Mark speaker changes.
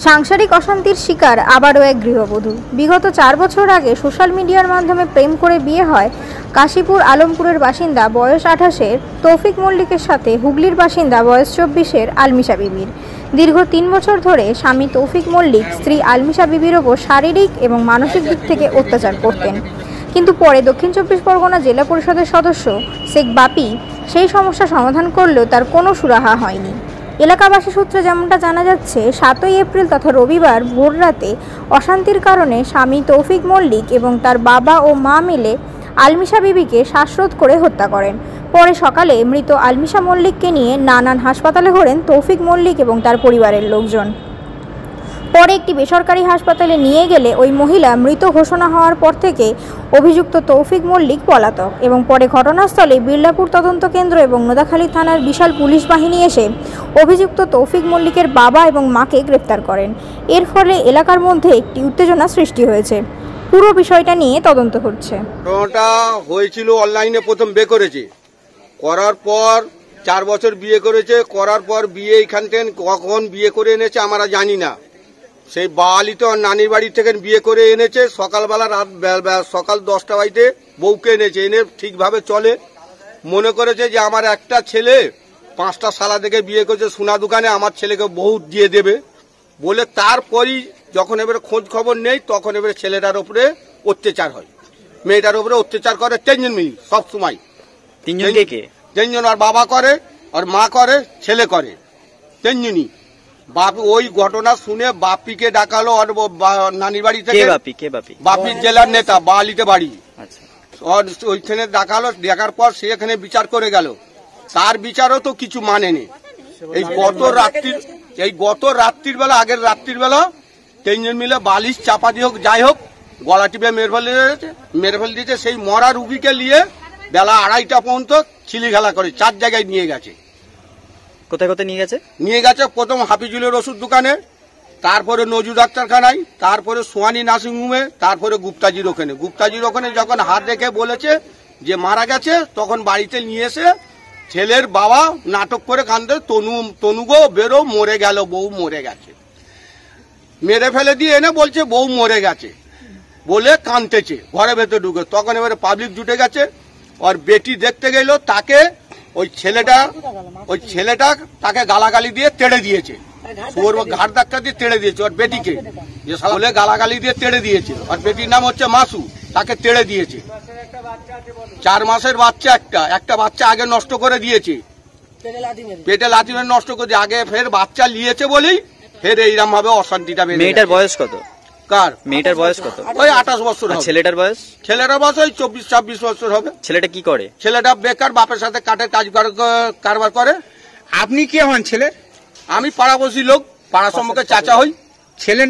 Speaker 1: সাংসারিক অশান্তির শিকার আবারও এক গৃহবধূ। বিগত 4 বছর আগে সোশ্যাল মিডিয়ার মাধ্যমে প্রেম করে বিয়ে হয় কাশীপুর আলমপুরের বাসিন্দা বয়স 28-এর তৌফিক মল্লিকের সাথে হুগলির বাসিন্দা বয়স 24-এর আলমিশা বিবির। দীর্ঘ 3 বছর ধরে স্বামী তৌফিক মল্লিক স্ত্রী আলমিশা বিবির ওপর শারীরিক এবং মানসিক দিক থেকে অত্যাচার করতেন, কিন্তু পরে দক্ষিণ 24 পরগনা জেলা পরিষদের সদস্য শেখ বাপি সেই সমস্যা সমাধান করলেও তার কোনো সুরাহা হয়নি। এলাকাবাসী সূত্রে যেমনটা জানা যাচ্ছে, 7ই এপ্রিল তথা রবিবার ভোররাতে অশান্তির কারণে স্বামী তৌফিক মল্লিক এবং তার বাবা ও মা মিলে আলমিশা বিবিকে শ্বাসরোধ করে হত্যা করেন। পরে সকালে মৃত আলমিশা মল্লিককে নিয়ে নানান হাসপাতালে ঘোরেন তৌফিক মল্লিক এবং তার পরিবারের লোকজন। পরে একটি বেসরকারি হাসপাতালে নিয়ে গেলে ওই মহিলা মৃত ঘোষণা হওয়ার পর থেকে অভিযুক্ত তৌফিক মল্লিক পলাতক এবং পরে ঘটনাস্থলে বিড়লাপুর তদন্ত কেন্দ্র এবং নোদাখালী থানার বিশাল পুলিশ বাহিনী এসে অভিযুক্ত তৌফিক মল্লিকের বাবা এবং মাকে গ্রেফতার করেন। এর ফলে এলাকার মধ্যে একটি উত্তেজনা সৃষ্টি হয়েছে। পুরো বিষয়টা নিয়ে তদন্ত হচ্ছে।
Speaker 2: ঘটনাটা হয়েছিল অনলাইনে, প্রথম বিয়ে করেছে, করার পর 4 বছর বিয়ে করেছে, করার পর বিয়ে এখান থেকে কখন বিয়ে করে এনেছে আমরা জানি না। সেই বালিতে নানির বাড়ি থেকে বিয়ে করে এনেছে, সকালবেলা সকাল 10টা বাড়িতে বউকে এনেছে, এনে ঠিকভাবে চলে, মনে করেছে যে আমার একটা ছেলে 5টা শালা থেকে বিয়ে করেছে সোনা দোকানে, আমার ছেলেকে বউ দিয়ে দেবে বলে, তারপরই যখন এবারে খোঁজ খবর নেই তখন এবারে ছেলেটার উপরে অত্যাচার হয়, মেয়েটার উপরে অত্যাচার করে 3 জন মিলি সব সময়। 3 জন, আর বাবা করে, আর মা করে, ছেলে করে, 3 জনই। বাপি ওই ঘটনা শুনে বাপিকে ডাকালো আর নানির বাড়ি থেকে। বাপির জেলার নেতা, বালিতে বাড়ি, ওইখানে ডাকালো। দেখার পর সে এখানে বিচার করে গেল, তার বিচারও তো কিছু মানেনি। এই গত রাত্রির বেলা, আগের রাত্রির বেলা 3 জন মিলে বালিশ চাপা দিয়ে হোক যাই হোক গলা টিপে মেরে ফেলে দিয়েছে। সেই মরা রুগীকে নিয়ে বেলা 2:30টা পর্যন্ত ছিলি খেলা করে 4 জায়গায় নিয়ে গেছে।
Speaker 3: কোথায় কোথায় নিয়ে গেছে?
Speaker 2: প্রথম হাফিজুলের ওষুধ দোকানে, তারপরে নজরুল ডাক্তারখানায়, তারপরে সোয়ানি নার্সিংহোমে, তারপরে গুপ্তাজির ওখানে যখন হাত রেখে বলেছে যে মারা গেছে, তখন বাড়িতে নিয়ে এসে ছেলের বাবা নাটক করে কান্দে, তনুগো বেরো, মরে গেল, বউ মরে গেছে। মেরে ফেলে দিয়ে এনে বলছে বউ মরে গেছে বলে কাঁদতেছে ঘরে ভেতরে ঢুকে। তখন এবারে পাবলিক জুটে গেছে, আর বেটি দেখতে গেল, তাকে ওই ছেলেটা তাকে গালাগালি দিয়ে তেড়ে দিয়েছে, ঘাট ধাক্কা দিয়ে তেড়ে দিয়েছে। ওর বেটিকে যে বলে গালাগালি দিয়ে তেড়ে দিয়েছে, আর বেটির নাম হচ্ছে মাসু, তাকে তেড়ে দিয়েছে। 4 মাসের বাচ্চা, একটা বাচ্চা আগে নষ্ট করে দিয়েছে, পেটে লাথি মেরে নষ্ট করে দিয়ে, আগে ফের বাচ্চা নিয়েছে বলেই ফের এইরকম ভাবে অশান্তিটা বেড়ে।
Speaker 3: মেয়েটার বয়স কত?
Speaker 2: মেয়েটার বয়স কত? ওই 28 বছর।
Speaker 3: ছেলেটার বয়স
Speaker 2: ওই 24-26 বছর হবে।
Speaker 3: ছেলেটা কি করে?
Speaker 2: ছেলেটা বেকার, বাপের সাথে কাঠের কাজ কারবার করে।
Speaker 4: আপনি কে হন ছেলের?
Speaker 2: আমি পাড়াবসী লোক, পাড়া সম্মুখে চাচা হই।
Speaker 4: ছেলের